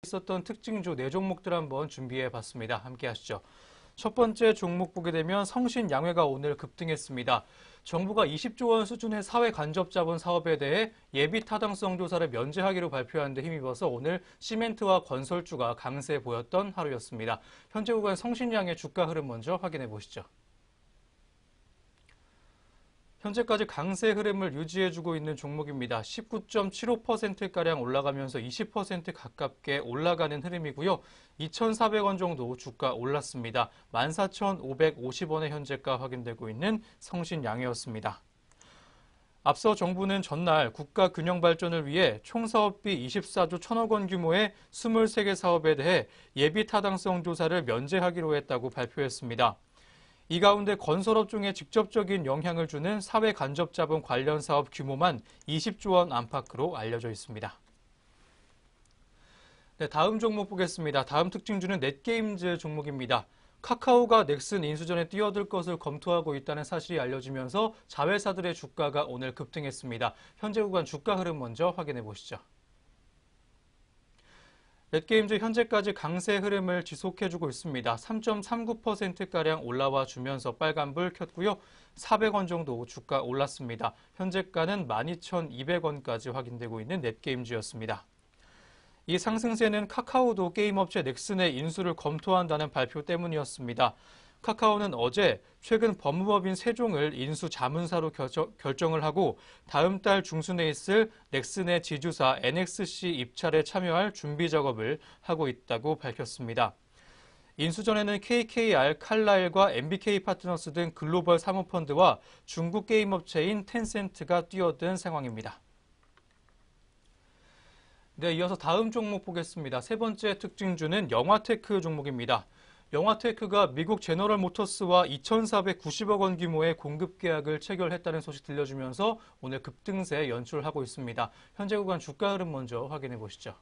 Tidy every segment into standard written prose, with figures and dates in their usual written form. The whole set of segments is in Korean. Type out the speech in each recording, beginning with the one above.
있었던 특징주 4종목들 한번 준비해 봤습니다. 함께 하시죠. 첫 번째 종목 보게 되면 성신양회가 오늘 급등했습니다. 정부가 20조 원 수준의 사회 간접 자본 사업에 대해 예비 타당성 조사를 면제하기로 발표한 데 힘입어서 오늘 시멘트와 건설주가 강세 보였던 하루였습니다. 현재 구간 성신양회 주가 흐름 먼저 확인해 보시죠. 현재까지 강세 흐름을 유지해주고 있는 종목입니다. 19.75%가량 올라가면서 20% 가깝게 올라가는 흐름이고요. 2,400원 정도 주가 올랐습니다. 14,550원의 현재가 확인되고 있는 성신양회였습니다. 앞서 정부는 전날 국가 균형 발전을 위해 총사업비 24조 1천억 원 규모의 23개 사업에 대해 예비 타당성 조사를 면제하기로 했다고 발표했습니다. 이 가운데 건설업종에 직접적인 영향을 주는 사회 간접 자본 관련 사업 규모만 20조 원 안팎으로 알려져 있습니다. 네, 다음 종목 보겠습니다. 다음 특징주는 넷게임즈 종목입니다. 카카오가 넥슨 인수전에 뛰어들 것을 검토하고 있다는 사실이 알려지면서 자회사들의 주가가 오늘 급등했습니다. 현재 구간 주가 흐름 먼저 확인해 보시죠. 넷게임즈 현재까지 강세 흐름을 지속해주고 있습니다. 3.39%가량 올라와 주면서 빨간불 켰고요. 400원 정도 주가 올랐습니다. 현재가는 12,200원까지 확인되고 있는 넷게임즈였습니다. 이 상승세는 카카오도 게임업체 넥슨의 인수를 검토한다는 발표 때문이었습니다. 카카오는 어제 최근 법무법인 세종을 인수 자문사로 결정을 하고 다음 달 중순에 있을 넥슨의 지주사 NXC 입찰에 참여할 준비 작업을 하고 있다고 밝혔습니다. 인수 전에는 KKR, 칼라일과 MBK 파트너스 등 글로벌 사모펀드와 중국 게임업체인 텐센트가 뛰어든 상황입니다. 네, 이어서 다음 종목 보겠습니다. 세 번째 특징주는 영화테크 종목입니다. 영화테크가 미국 제너럴 모터스와 2,490억 원 규모의 공급 계약을 체결했다는 소식 들려주면서 오늘 급등세 연출하고 있습니다. 현재 구간 주가 흐름 먼저 확인해 보시죠.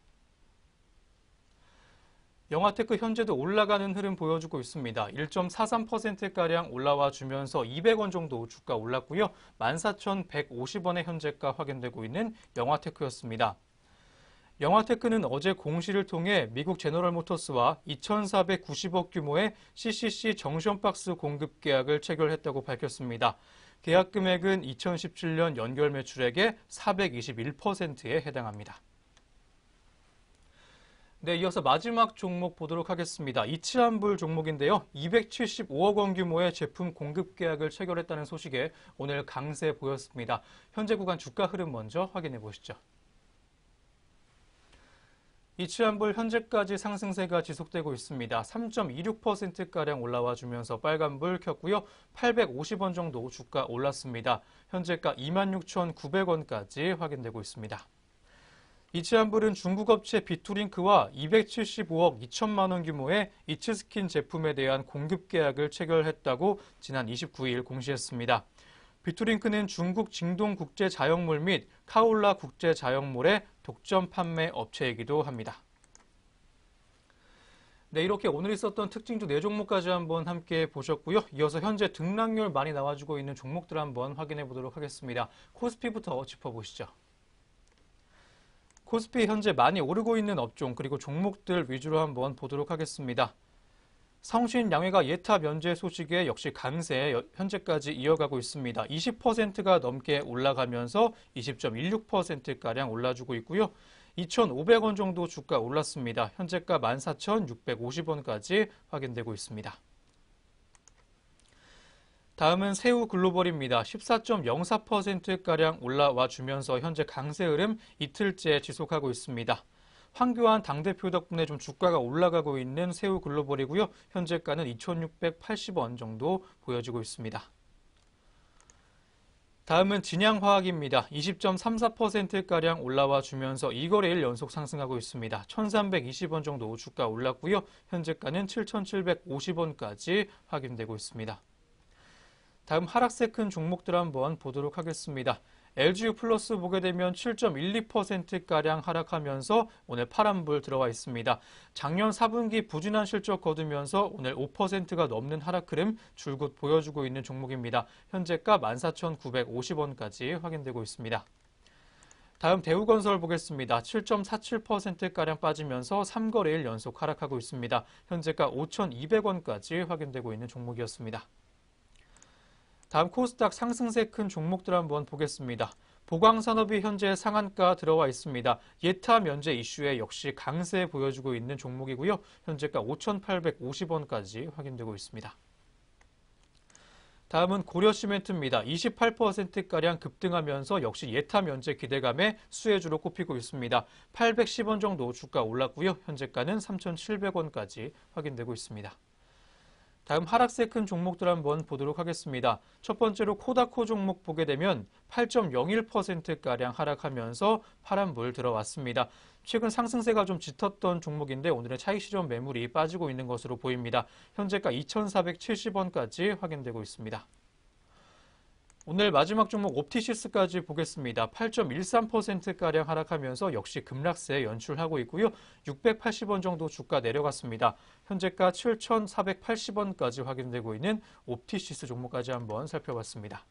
영화테크 현재도 올라가는 흐름 보여주고 있습니다. 1.43%가량 올라와 주면서 200원 정도 주가 올랐고요. 14,150원의 현재가 확인되고 있는 영화테크였습니다. 영화테크는 어제 공시를 통해 미국 제너럴 모터스와 2,490억 규모의 CCC 정션박스 공급 계약을 체결했다고 밝혔습니다. 계약 금액은 2017년 연결 매출액의 421%에 해당합니다. 네, 이어서 마지막 종목 보도록 하겠습니다. 이치환불 종목인데요. 275억 원 규모의 제품 공급 계약을 체결했다는 소식에 오늘 강세 보였습니다. 현재 구간 주가 흐름 먼저 확인해 보시죠. 이치환불 현재까지 상승세가 지속되고 있습니다. 3.26%가량 올라와 주면서 빨간불 켰고요. 850원 정도 주가 올랐습니다. 현재가 26,900원까지 확인되고 있습니다. 이치환불은 중국 업체 비투링크와 275억 2천만 원 규모의 이츠스킨 제품에 대한 공급 계약을 체결했다고 지난 29일 공시했습니다. 비투링크는 중국 징동 국제자영몰 및 카올라 국제자영몰의 독점 판매 업체이기도 합니다. 네, 이렇게 오늘 있었던 특징주 4종목까지 한번 함께 보셨고요. 이어서 현재 등락률 많이 나와주고 있는 종목들 한번 확인해 보도록 하겠습니다. 코스피부터 짚어보시죠. 코스피 현재 많이 오르고 있는 업종 그리고 종목들 위주로 한번 보도록 하겠습니다. 성신양회가 예타 면제 소식에 역시 강세 현재까지 이어가고 있습니다. 20%가 넘게 올라가면서 20.16%가량 올라주고 있고요. 2,500원 정도 주가 올랐습니다. 현재가 14,650원까지 확인되고 있습니다. 다음은 새우글로벌입니다. 14.04%가량 올라와 주면서 현재 강세 흐름 이틀째 지속하고 있습니다. 황교안 당대표 덕분에 좀 주가가 올라가고 있는 새우글로벌이고요. 현재가는 2,680원 정도 보여지고 있습니다. 다음은 진양화학입니다. 20.34%가량 올라와 주면서 2거래일 연속 상승하고 있습니다. 1,320원 정도 주가 올랐고요. 현재가는 7,750원까지 확인되고 있습니다. 다음 하락세 큰 종목들 한번 보도록 하겠습니다. LGU 플러스 보게 되면 7.12%가량 하락하면서 오늘 파란불 들어와 있습니다. 작년 4분기 부진한 실적 거두면서 오늘 5%가 넘는 하락 흐름 줄곧 보여주고 있는 종목입니다. 현재가 14,950원까지 확인되고 있습니다. 다음 대우건설 보겠습니다. 7.47%가량 빠지면서 3거래일 연속 하락하고 있습니다. 현재가 5,200원까지 확인되고 있는 종목이었습니다. 다음 코스닥 상승세 큰 종목들 한번 보겠습니다. 보강산업이 현재 상한가 들어와 있습니다. 예타 면제 이슈에 역시 강세 보여주고 있는 종목이고요. 현재가 5,850원까지 확인되고 있습니다. 다음은 고려시멘트입니다. 28%가량 급등하면서 역시 예타 면제 기대감에 수혜주로 꼽히고 있습니다. 810원 정도 주가 올랐고요. 현재가는 3,700원까지 확인되고 있습니다. 다음 하락세 큰 종목들 한번 보도록 하겠습니다. 첫 번째로 코다코 종목 보게 되면 8.01%가량 하락하면서 파란불 들어왔습니다. 최근 상승세가 좀 짙었던 종목인데 오늘의 차익 실현 매물이 빠지고 있는 것으로 보입니다. 현재가 2,470원까지 확인되고 있습니다. 오늘 마지막 종목 옵티시스까지 보겠습니다. 8.13%가량 하락하면서 역시 급락세 연출하고 있고요. 680원 정도 주가 내려갔습니다. 현재가 7,480원까지 확인되고 있는 옵티시스 종목까지 한번 살펴봤습니다.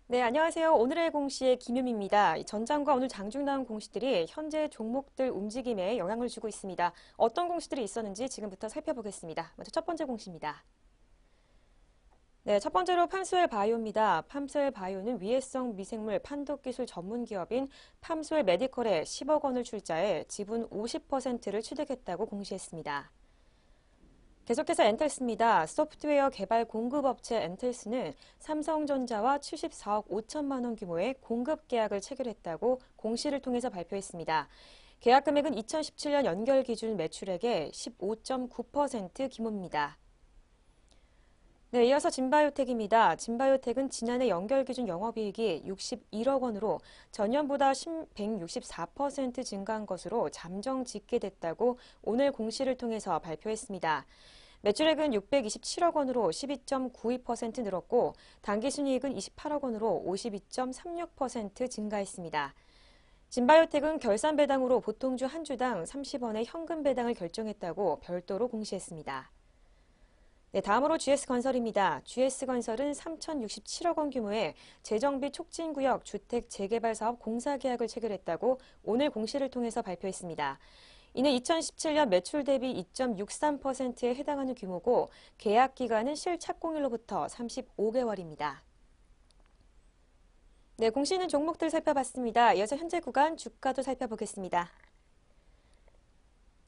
네, 안녕하세요. 오늘의 공시의 김유미입니다. 전장과 오늘 장중 나온 공시들이 현재 종목들 움직임에 영향을 주고 있습니다. 어떤 공시들이 있었는지 지금부터 살펴보겠습니다. 먼저 첫 번째 공시입니다. 네, 첫 번째로 팜스웰 바이오입니다. 팜스웰 바이오는 위해성 미생물 판독 기술 전문 기업인 팜스웰 메디컬에 10억 원을 출자해 지분 50%를 취득했다고 공시했습니다. 계속해서 엔텔스입니다. 소프트웨어 개발 공급업체 엔텔스는 삼성전자와 74억 5천만 원 규모의 공급 계약을 체결했다고 공시를 통해서 발표했습니다. 계약 금액은 2017년 연결 기준 매출액의 15.9% 규모입니다. 네, 이어서 진바이오텍입니다. 진바이오텍은 지난해 연결 기준 영업이익이 61억 원으로 전년보다 164% 증가한 것으로 잠정 집계됐다고 오늘 공시를 통해서 발표했습니다. 매출액은 627억 원으로 12.92% 늘었고 당기순이익은 28억 원으로 52.36% 증가했습니다. 진바이오텍은 결산 배당으로 보통주 한 주당 30원의 현금 배당을 결정했다고 별도로 공시했습니다. 네, 다음으로 GS건설입니다. GS건설은 3,067억 원 규모의 재정비 촉진구역 주택 재개발 사업 공사 계약을 체결했다고 오늘 공시를 통해서 발표했습니다. 이는 2017년 매출 대비 2.63%에 해당하는 규모고 계약 기간은 실착공일로부터 35개월입니다. 네, 공시는 종목들 살펴봤습니다. 이어서 현재 구간 주가도 살펴보겠습니다.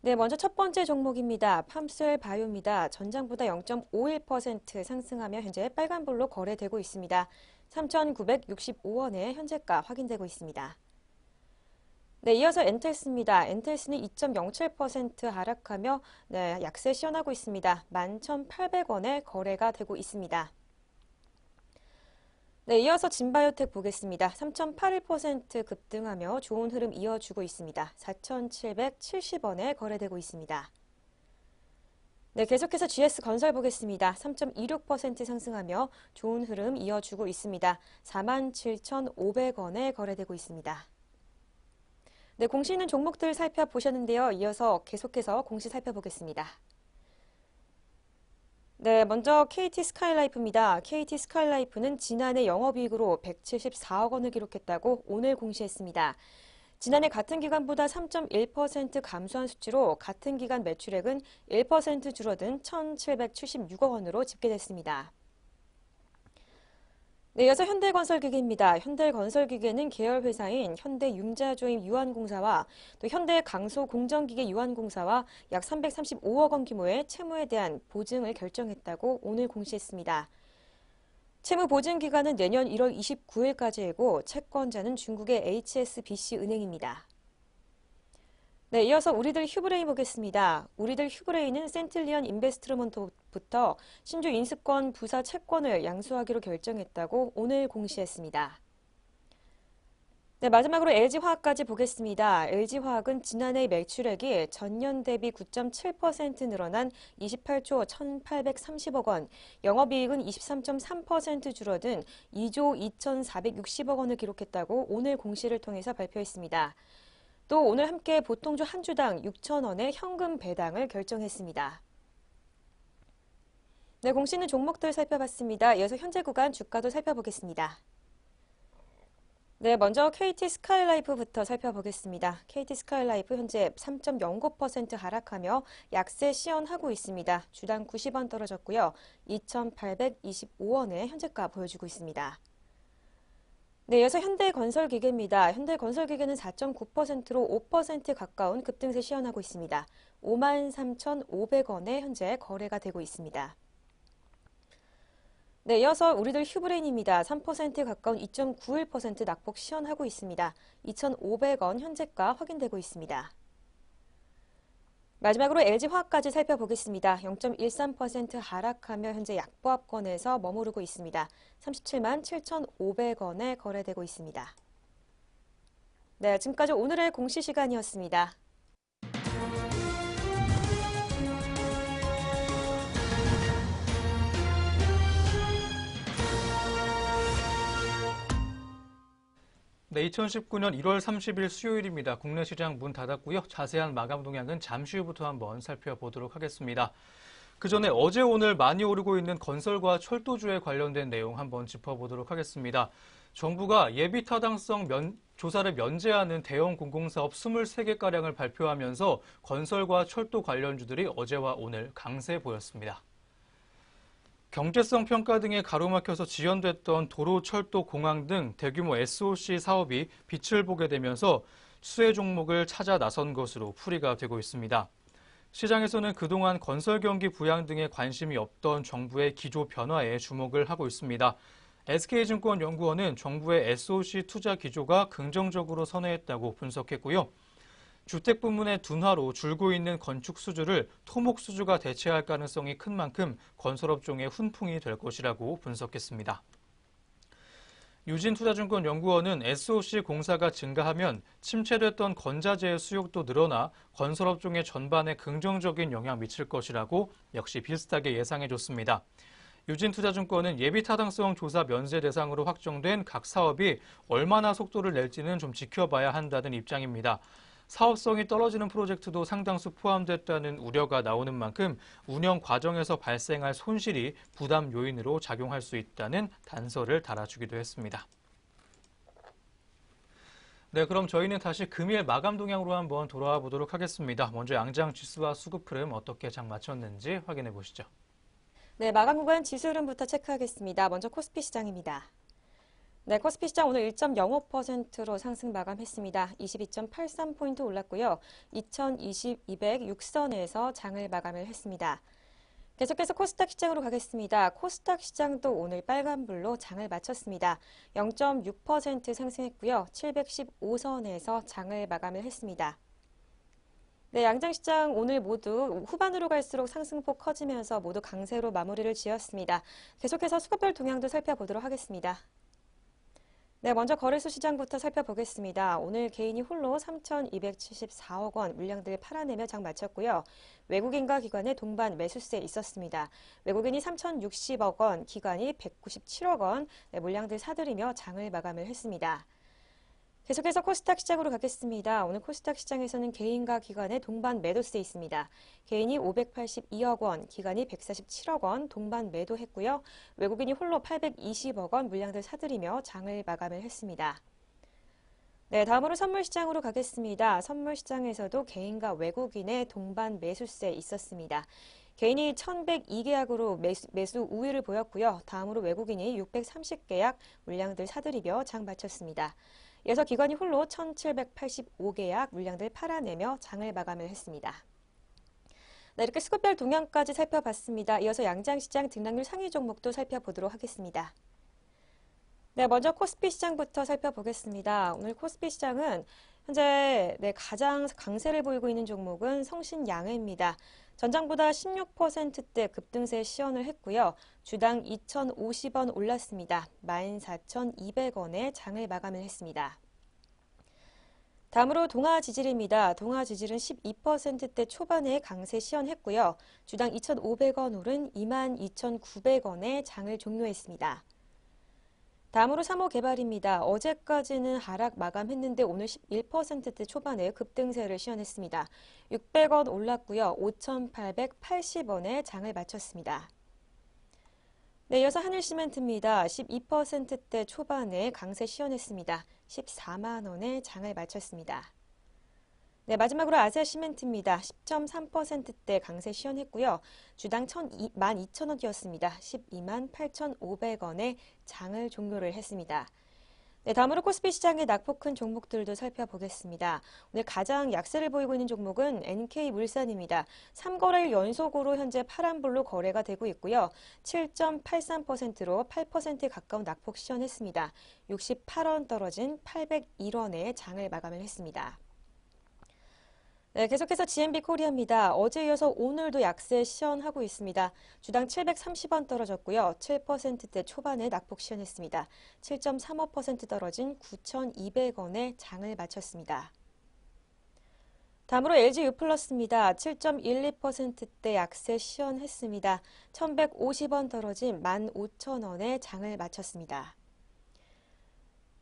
네, 먼저 첫 번째 종목입니다. 팜스웰 바이오입니다. 전장보다 0.51% 상승하며 현재 빨간불로 거래되고 있습니다. 3,965원에 현재가 확인되고 있습니다. 네, 이어서 엔텔스입니다. 엔텔스는 2.07% 하락하며 약세 시현하고 있습니다. 11,800원에 거래가 되고 있습니다. 네, 이어서 진바이오텍 보겠습니다. 3.81% 급등하며 좋은 흐름 이어주고 있습니다. 4,770원에 거래되고 있습니다. 네, 계속해서 GS건설 보겠습니다. 3.26% 상승하며 좋은 흐름 이어주고 있습니다. 47,500원에 거래되고 있습니다. 네, 공시 있는 종목들 살펴보셨는데요. 이어서 계속해서 공시 살펴보겠습니다. 네, 먼저 KT 스카이라이프입니다. KT 스카이라이프는 지난해 영업이익으로 174억 원을 기록했다고 오늘 공시했습니다. 지난해 같은 기간보다 3.1% 감소한 수치로 같은 기간 매출액은 1% 줄어든 1,776억 원으로 집계됐습니다. 네, 이어서 현대건설기계입니다. 현대건설기계는 계열 회사인 현대융자조임 유한공사와 또 현대강소공정기계 유한공사와 약 335억 원 규모의 채무에 대한 보증을 결정했다고 오늘 공시했습니다. 채무 보증 기간은 내년 1월 29일까지이고 채권자는 중국의 HSBC 은행입니다. 네, 이어서 우리들 휴브레이 보겠습니다. 우리들 휴브레이는 센틸리언 인베스트먼트부터 신주 인수권 부사 채권을 양수하기로 결정했다고 오늘 공시했습니다. 네, 마지막으로 LG화학까지 보겠습니다. LG화학은 지난해 매출액이 전년 대비 9.7% 늘어난 28조 1,830억 원, 영업이익은 23.3% 줄어든 2조 2,460억 원을 기록했다고 오늘 공시를 통해서 발표했습니다. 또 오늘 함께 보통주 한 주당 6,000원의 현금 배당을 결정했습니다. 네, 공시는 종목들 살펴봤습니다. 이어서 현재 구간 주가도 살펴보겠습니다. 네, 먼저 KT 스카이라이프부터 살펴보겠습니다. KT 스카이라이프 현재 3.09% 하락하며 약세 시연하고 있습니다. 주당 90원 떨어졌고요. 2,825원의 현재가 보여주고 있습니다. 네, 이어서 현대건설기계입니다. 현대건설기계는 4.9%로 5% 가까운 급등세 시연하고 있습니다. 53,500원에 현재 거래가 되고 있습니다. 네, 이어서 우리들 휴브레인입니다. 3% 가까운 2.91% 낙폭 시연하고 있습니다. 2,500원 현재가 확인되고 있습니다. 마지막으로 LG화학까지 살펴보겠습니다. 0.13% 하락하며 현재 약보합권에서 머무르고 있습니다. 37만 7,500원에 거래되고 있습니다. 네, 지금까지 오늘의 공시 시간이었습니다. 네, 2019년 1월 30일 수요일입니다. 국내 시장 문 닫았고요. 자세한 마감 동향은 잠시 후부터 한번 살펴보도록 하겠습니다. 그 전에 어제 오늘 많이 오르고 있는 건설과 철도주에 관련된 내용 한번 짚어보도록 하겠습니다. 정부가 예비 타당성 조사를 면제하는 대형 공공사업 23개가량을 발표하면서 건설과 철도 관련주들이 어제와 오늘 강세 보였습니다. 경제성 평가 등에 가로막혀서 지연됐던 도로, 철도, 공항 등 대규모 SOC 사업이 빛을 보게 되면서 수혜 종목을 찾아 나선 것으로 풀이가 되고 있습니다. 시장에서는 그동안 건설 경기 부양 등에 관심이 없던 정부의 기조 변화에 주목을 하고 있습니다. SK증권 연구원은 정부의 SOC 투자 기조가 긍정적으로 선회했다고 분석했고요. 주택 부문의 둔화로 줄고 있는 건축 수주를 토목 수주가 대체할 가능성이 큰 만큼 건설업종의 훈풍이 될 것이라고 분석했습니다. 유진투자증권 연구원은 SOC 공사가 증가하면 침체됐던 건자재의 수요도 늘어나 건설업종의 전반에 긍정적인 영향 미칠 것이라고 역시 비슷하게 예상해줬습니다. 유진투자증권은 예비타당성 조사 면제 대상으로 확정된 각 사업이 얼마나 속도를 낼지는 좀 지켜봐야 한다는 입장입니다. 사업성이 떨어지는 프로젝트도 상당수 포함됐다는 우려가 나오는 만큼 운영 과정에서 발생할 손실이 부담 요인으로 작용할 수 있다는 단서를 달아주기도 했습니다. 네, 그럼 저희는 다시 금일 마감 동향으로 한번 돌아와 보도록 하겠습니다. 먼저 양장 지수와 수급 흐름 어떻게 장 마쳤는지 확인해 보시죠. 네, 마감 구간 지수 흐름부터 체크하겠습니다. 먼저 코스피 시장입니다. 네, 코스피 시장 오늘 1.05%로 상승 마감했습니다. 22.83포인트 올랐고요. 2206선에서 장을 마감을 했습니다. 계속해서 코스닥 시장으로 가겠습니다. 코스닥 시장도 오늘 빨간불로 장을 마쳤습니다. 0.6% 상승했고요. 715선에서 장을 마감을 했습니다. 네, 양장시장 오늘 모두 후반으로 갈수록 상승폭 커지면서 모두 강세로 마무리를 지었습니다. 계속해서 수급별 동향도 살펴보도록 하겠습니다. 네, 먼저 거래소 시장부터 살펴보겠습니다. 오늘 개인이 홀로 3,274억 원 물량들 팔아내며 장 마쳤고요. 외국인과 기관의 동반 매수세 있었습니다. 외국인이 3,060억 원, 기관이 197억 원 물량들 사들이며 장을 마감을 했습니다. 계속해서 코스닥 시장으로 가겠습니다. 오늘 코스닥 시장에서는 개인과 기관의 동반 매도세 있습니다. 개인이 582억 원, 기관이 147억 원 동반 매도했고요. 외국인이 홀로 820억 원 물량들 사들이며 장을 마감을 했습니다. 네, 다음으로 선물시장으로 가겠습니다. 선물시장에서도 개인과 외국인의 동반 매수세 있었습니다. 개인이 1,102계약으로 매수 우위를 보였고요. 다음으로 외국인이 630계약 물량들 사들이며 장 마쳤습니다. 이어서 기관이 홀로 1,785계약 물량들 팔아내며 장을 마감을 했습니다. 네, 이렇게 수급별 동향까지 살펴봤습니다. 이어서 양장시장 등락률 상위 종목도 살펴보도록 하겠습니다. 네, 먼저 코스피 시장부터 살펴보겠습니다. 오늘 코스피 시장은 현재 가장 강세를 보이고 있는 종목은 성신양해입니다. 전장보다 16%대 급등세 시연을 했고요. 주당 2,050원 올랐습니다. 14,200원에 장을 마감을 했습니다. 다음으로 동아지질입니다. 동아지질은 12%대 초반에 강세 시연했고요. 주당 2,500원 오른 22,900원에 장을 종료했습니다. 다음으로 삼호개발입니다. 어제까지는 하락 마감했는데 오늘 11%대 초반에 급등세를 시현했습니다. 600원 올랐고요. 5,880원에 장을 마쳤습니다. 네, 이어서 한일시멘트입니다. 12%대 초반에 강세 시연했습니다. 14만 원에 장을 마쳤습니다. 네, 마지막으로 아시아시멘트입니다. 10.3%대 강세 시연했고요. 주당 12,000원이었습니다. 12만 8,500원에 장을 종료를 했습니다. 네, 다음으로 코스피 시장의 낙폭 큰 종목들도 살펴보겠습니다. 오늘 가장 약세를 보이고 있는 종목은 NK물산입니다. 3거래일 연속으로 현재 파란불로 거래가 되고 있고요. 7.83%로 8%에 가까운 낙폭 시현했습니다. 68원 떨어진 801원에 장을 마감을 했습니다. 네, 계속해서 GMB 코리아입니다. 어제 이어서 오늘도 약세 시연하고 있습니다. 주당 730원 떨어졌고요. 7%대 초반에 낙폭 시연했습니다. 7.35% 떨어진 9,200원에 장을 마쳤습니다. 다음으로 LG 유플러스입니다. 7.12%대 약세 시연했습니다. 1,150원 떨어진 15,000원에 장을 마쳤습니다.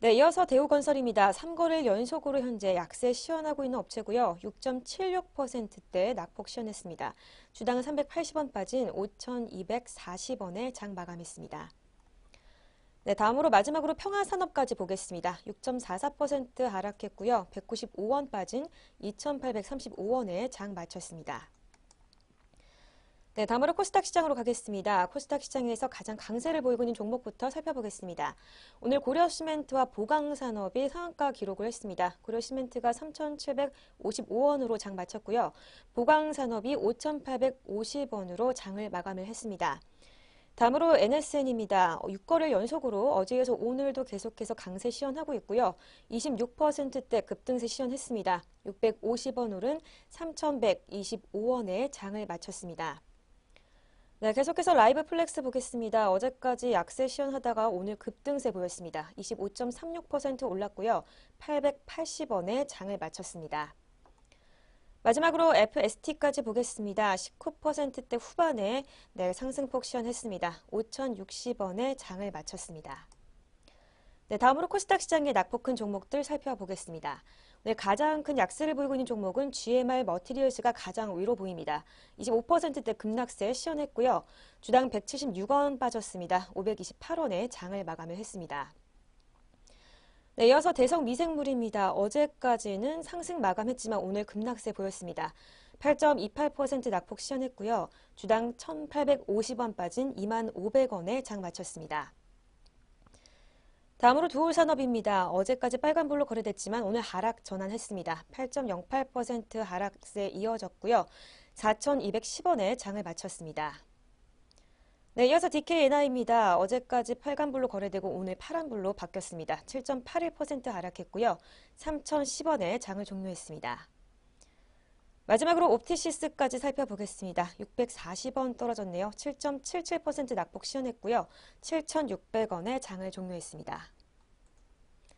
네, 이어서 대우건설입니다. 3거래일 연속으로 현재 약세 시연하고 있는 업체고요. 6.76%대 낙폭 시연했습니다. 주당은 380원 빠진 5,240원에 장 마감했습니다. 네, 다음으로 마지막으로 평화산업까지 보겠습니다. 6.44% 하락했고요. 195원 빠진 2,835원에 장 마쳤습니다. 네, 다음으로 코스닥 시장으로 가겠습니다. 코스닥 시장에서 가장 강세를 보이고 있는 종목부터 살펴보겠습니다. 오늘 고려시멘트와 보강산업이 상한가 기록을 했습니다. 고려시멘트가 3,755원으로 장 마쳤고요. 보강산업이 5,850원으로 장을 마감을 했습니다. 다음으로 NSN입니다. 6거래일 연속으로 어제에서 오늘도 계속해서 강세 시연하고 있고요. 26%대 급등세 시연했습니다. 650원 오른 3,125원에 장을 마쳤습니다. 네, 계속해서 라이브 플렉스 보겠습니다. 어제까지 약세 시연하다가 오늘 급등세 보였습니다. 25.36% 올랐고요. 880원에 장을 마쳤습니다. 마지막으로 FST까지 보겠습니다. 19%대 후반에 상승폭 시연했습니다. 5,060원에 장을 마쳤습니다. 네, 다음으로 코스닥 시장의 낙폭 큰 종목들 살펴보겠습니다. 네, 가장 큰 약세를 보이고 있는 종목은 GMR 머티리얼스가 가장 위로 보입니다. 25%대 급락세 시연했고요. 주당 176원 빠졌습니다. 528원에 장을 마감을 했습니다. 네, 이어서 대성미생물입니다. 어제까지는 상승 마감했지만 오늘 급락세 보였습니다. 8.28% 낙폭 시연했고요. 주당 1,850원 빠진 25,500원에 장 마쳤습니다. 다음으로 두올산업입니다. 어제까지 빨간불로 거래됐지만 오늘 하락 전환했습니다. 8.08% 하락세 이어졌고요. 4,210원에 장을 마쳤습니다. 네, 이어서 DKNI입니다. 어제까지 빨간불로 거래되고 오늘 파란불로 바뀌었습니다. 7.81% 하락했고요. 3,010원에 장을 종료했습니다. 마지막으로 옵티시스까지 살펴보겠습니다. 640원 떨어졌네요. 7.77% 낙폭 시연했고요. 7,600원에 장을 종료했습니다.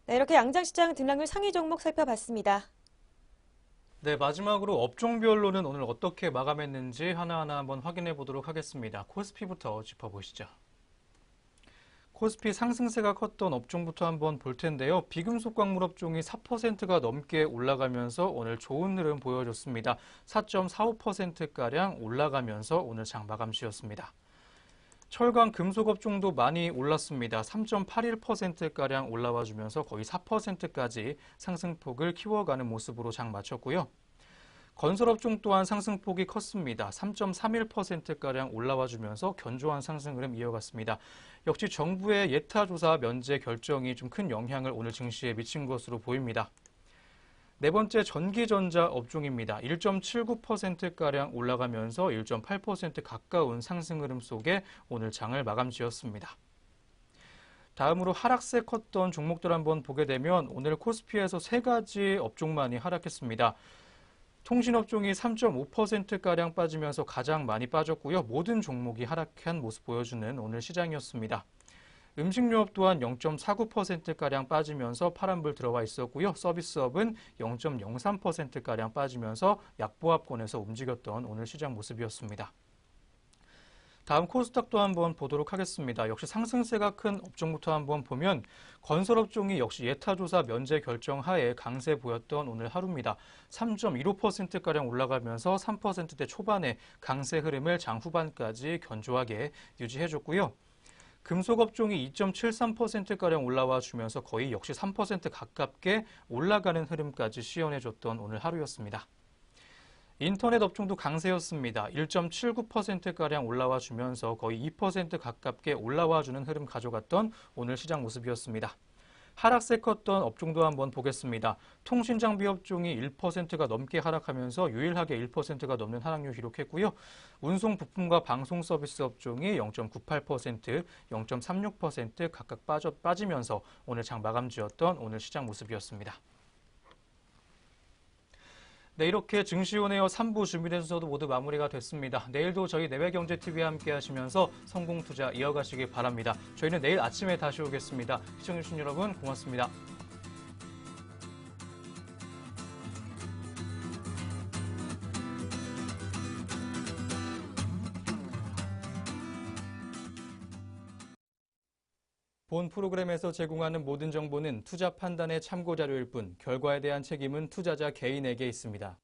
네, 이렇게 양장시장 등락률 상위 종목 살펴봤습니다. 네, 마지막으로 업종별로는 오늘 어떻게 마감했는지 하나하나 한번 확인해 보도록 하겠습니다. 코스피부터 짚어보시죠. 코스피 상승세가 컸던 업종부터 한번 볼 텐데요. 비금속 광물 업종이 4%가 넘게 올라가면서 오늘 좋은 흐름 보여줬습니다. 4.45%가량 올라가면서 오늘 장 마감시였습니다. 철강 금속 업종도 많이 올랐습니다. 3.81%가량 올라와 주면서 거의 4%까지 상승폭을 키워가는 모습으로 장 마쳤고요. 건설업종 또한 상승폭이 컸습니다. 3.31%가량 올라와 주면서 견조한 상승 흐름 이어갔습니다. 역시 정부의 예타조사 면제 결정이 좀 큰 영향을 오늘 증시에 미친 것으로 보입니다. 네 번째 전기전자 업종입니다. 1.79%가량 올라가면서 1.8% 가까운 상승 흐름 속에 오늘 장을 마감지었습니다. 다음으로 하락세 컸던 종목들 한번 보게 되면 오늘 코스피에서 세 가지 업종만이 하락했습니다. 통신업종이 3.5%가량 빠지면서 가장 많이 빠졌고요. 모든 종목이 하락한 모습 보여주는 오늘 시장이었습니다. 음식료업 또한 0.49%가량 빠지면서 파란불 들어와 있었고요. 서비스업은 0.03%가량 빠지면서 약보합권에서 움직였던 오늘 시장 모습이었습니다. 다음 코스닥도 한번 보도록 하겠습니다. 역시 상승세가 큰 업종부터 한번 보면 건설업종이 역시 예타조사 면제 결정 하에 강세 보였던 오늘 하루입니다. 3.15%가량 올라가면서 3%대 초반의 강세 흐름을 장 후반까지 견조하게 유지해줬고요. 금속 업종이 2.73%가량 올라와 주면서 거의 역시 3% 가깝게 올라가는 흐름까지 시연해줬던 오늘 하루였습니다. 인터넷 업종도 강세였습니다. 1.79%가량 올라와 주면서 거의 2% 가깝게 올라와 주는 흐름 가져갔던 오늘 시장 모습이었습니다. 하락세 컸던 업종도 한번 보겠습니다. 통신장비 업종이 1%가 넘게 하락하면서 유일하게 1%가 넘는 하락률 기록했고요. 운송 부품과 방송 서비스 업종이 0.98%, 0.36% 각각 빠지면서 오늘 장 마감지였던 오늘 시장 모습이었습니다. 네, 이렇게 증시온에어 3부 준비된 순서도 모두 마무리가 됐습니다. 내일도 저희 내외경제TV와 함께 하시면서 성공투자 이어가시기 바랍니다. 저희는 내일 아침에 다시 오겠습니다. 시청해주신 여러분 고맙습니다. 본 프로그램에서 제공하는 모든 정보는 투자 판단의 참고 자료일 뿐 결과에 대한 책임은 투자자 개인에게 있습니다.